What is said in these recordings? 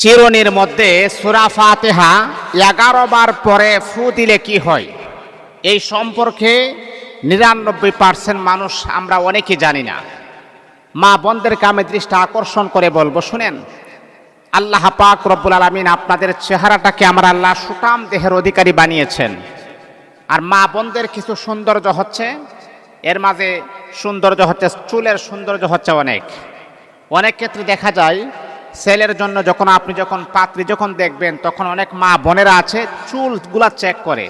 চিরুনির মধ্যে সূরা ফাতিহা 11 বার পরে ফু দিলে কি হয়, এই সম্পর্কে 99% মানুষ আমরা অনেকেই জানি না। মা বোনদেরকে আমি দৃষ্টি আকর্ষণ করে বলবো, শুনেন। আল্লাহ পাক রব্বুল আলামিন আপনাদের চেহারাটাকে আমার আল্লাহ সুঠাম দেহের অধিকারী বানিয়েছেন। আর মা বোনদের কিছু সৌন্দর্য হচ্ছে, এর মাঝে সৌন্দর্য হচ্ছে চুলের সৌন্দর্য হচ্ছে অনেক ক্ষেত্রে দেখা যায় ছেলের জন্য যখন পাত্রী যখন দেখবেন, তখন অনেক মা বোনেরা আছে চুলগুলা চেক করে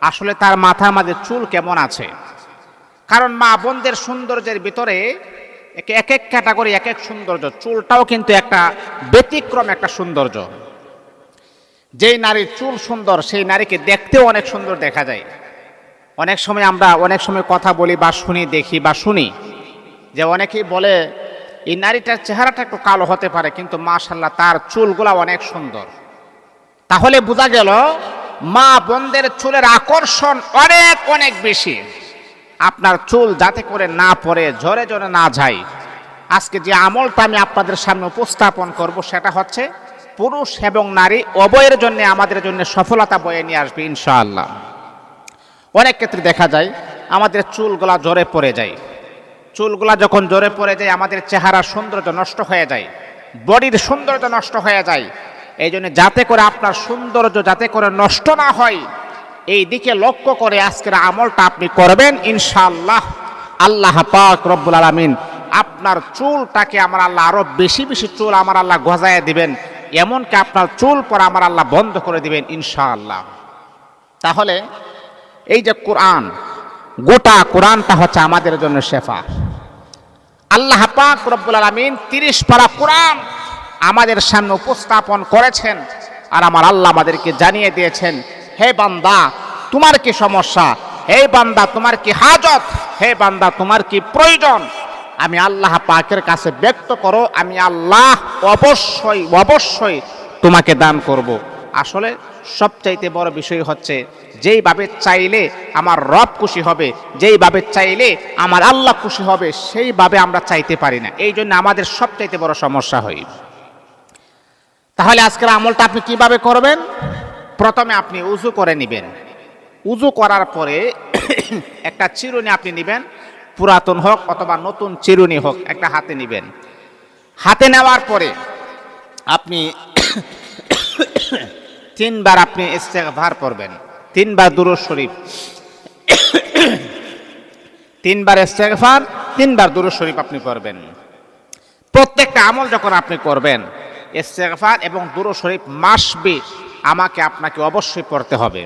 আসলে তার মাথার মাঝে চুল কেমন আছে। কারণ মা বোনদের সৌন্দর্যের ভিতরে এক এক ক্যাটাগরি, এক এক সৌন্দর্য। চুলটাও কিন্তু একটা ব্যতিক্রম একটা সৌন্দর্য। যেই নারীর চুল সুন্দর সেই নারীকে দেখতেও অনেক সুন্দর দেখা যায়। আমরা অনেক সময় কথা বলি বা শুনি যে অনেকেই বলে এই নারীটার চেহারাটা একটু কালো হতে পারে, কিন্তু মাশাআল্লাহ তার চুলগুলা অনেক সুন্দর। তাহলে বোঝা গেল মা বোনদের চুলের আকর্ষণ অনেক বেশি। আপনার চুল যাতে করে না পড়ে, ঝরে না যায়। আজকে যে আমলটা আমি আপনাদের সামনে উপস্থাপন করব, সেটা হচ্ছে পুরুষ এবং নারী উভয়ের জন্য আমাদের জন্য সফলতা বয়ে নিয়ে আসবে ইনশাআল্লাহ। অনেক ক্ষেত্রে দেখা যায় আমাদের চুলগুলা ঝরে পড়ে যায়। চুলগুলা যখন ঝরে পড়ে যায়, আমাদের চেহারার সৌন্দর্য নষ্ট হয়ে যায়, বডির সৌন্দর্য নষ্ট হয়ে যায়। এই জন্য যাতে করে আপনার সৌন্দর্য যাতে করে নষ্ট না হয়, এই দিকে লক্ষ্য করে আজকের আমলটা আপনি করবেন ইনশাআল্লাহ। আল্লাহ পাক রব্বুল আলামিন আপনার চুলটাকে আমার আল্লাহ আরো বেশি চুল আমার আল্লাহ গজায় দিবেন, এমনকি আপনার চুল পড়া আমার আল্লাহ বন্ধ করে দিবেন ইনশাআল্লাহ। তাহলে এই যে কোরআন, গোটা কোরআনটা হচ্ছে আমাদের জন্য শেফা। আল্লাহ পাক রব্বুল আলামিন 30 পারা কোরআন আমাদের সামনে উপস্থাপন করেছেন। আর আমার আল্লাহ আমাদেরকে জানিয়ে দিয়েছেন, হে বান্দা তোমার কি সমস্যা, হে বান্দা তোমার কি হাজত, হে বান্দা তোমার কি প্রয়োজন, আমি আল্লাহ পাকের কাছে ব্যক্ত করো, আমি আল্লাহ অবশ্যই তোমাকে দান করব। আসলে সবচাইতে বড় বিষয় হচ্ছে যেইভাবে চাইলে আমার রব খুশি হবে, যেইভাবে চাইলে আমার আল্লাহ খুশি হবে, সেইভাবে আমরা চাইতে পারি না। এই জন্য আমাদের সবচাইতে বড় সমস্যা হয়। তাহলে আজকের আমলটা আপনি কিভাবে করবেন? প্রথমে আপনি উযু করে নেবেন। উযু করার পরে একটা চিরুনি আপনি নেবেন, পুরাতন হোক অথবা নতুন চিরুনি হোক, একটা হাতে নেবেন। হাতে নেওয়ার পরে আপনি 3 বার আপনি ইস্তেগফার পড়বেন, 3 বার দুরূদ শরীফ, 3 বার ইস্তেগফার, 3 বার দুরূদ শরীফ আপনি পড়বেন। প্রত্যেকটা আমল যখন আপনি করবেন, ইস্তেগফার এবং দুরূদ শরীফ মাসবি আপনাকে অবশ্যই পড়তে হবে।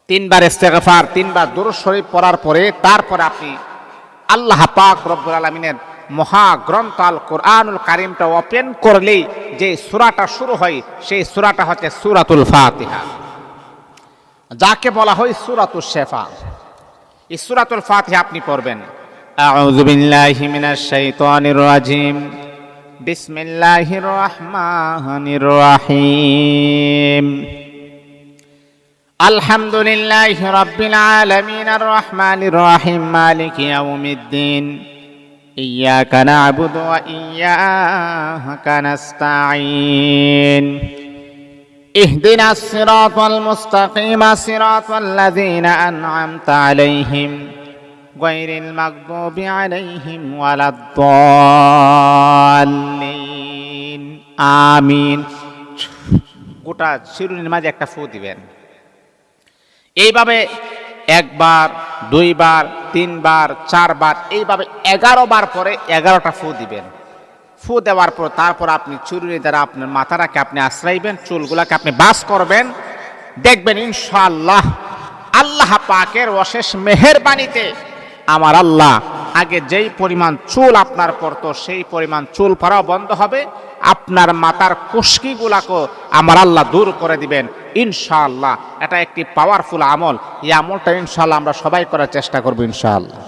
3 বার ইস্তেগফার, 3 বার দুরূদ শরীফ পড়ার পরে তারপরে আপনি আল্লাহ পাক রব্বুল আলামিনের মহাগ্রন্থ আল কোরআনুল কারীমটা ওপেন করলেই যে সূরাটা শুরু হয়, সেই সূরাটা হচ্ছে সূরাতুল ফাতিহা, যাকে বলা হয় সূরাতুশ শিফা। এই সূরাতুল ফাতিহা আপনি পড়বেন। আউযু বিল্লাহি মিনাশ শাইতানির রাজিম, বিসমিল্লাহির রহমানির রহিম, আলহামদুলিল্লাহি রাব্বিল আলামিন আর রহমানির রহিম, মালিকি ইয়াউমিদ্দিন, ইয়্যাকা না'বুদু ওয়া ইয়্যাকা নাস্তাঈন, ইহদিনাস সিরাতাল মুস্তাকিম, সিরাতাল লাযীনা আন'আমতা আলাইহিম গায়রিল মাগদুবি আলাইহিম ওয়ালাদ-দাল্লিন, আমিন। গোটা চিরুনির মাঝে একটা ফু দিবেন। এইভাবে 1 বার, 2 বার, 3 বার, 4 বার, এইভাবে 11 বার পরে 11টা ফু দিবেন। ফু দেওয়ার পর তারপর আপনি চিরুনি দ্বারা আপনার মাথাটাকে আপনি আশ্রাইবেন, চুলগুলাকে আপনি বাস করবেন। দেখবেন ইনশাআল্লাহ আল্লাহ পাকের অশেষ মেহেরবানিতে আমার আল্লাহ আগে যেই পরিমাণ চুল আপনার পড়তো, সেই পরিমাণ চুল পড়াও বন্ধ হবে। আপনার মাথার খুশকিগুলাকে আমার আল্লাহ দূর করে দিবেন ইনশাআল্লাহ। এটা একটি পাওয়ারফুল আমল। এই আমলটা ইনশাআল্লাহ আমরা সবাই করার চেষ্টা করব ইনশাআল্লাহ।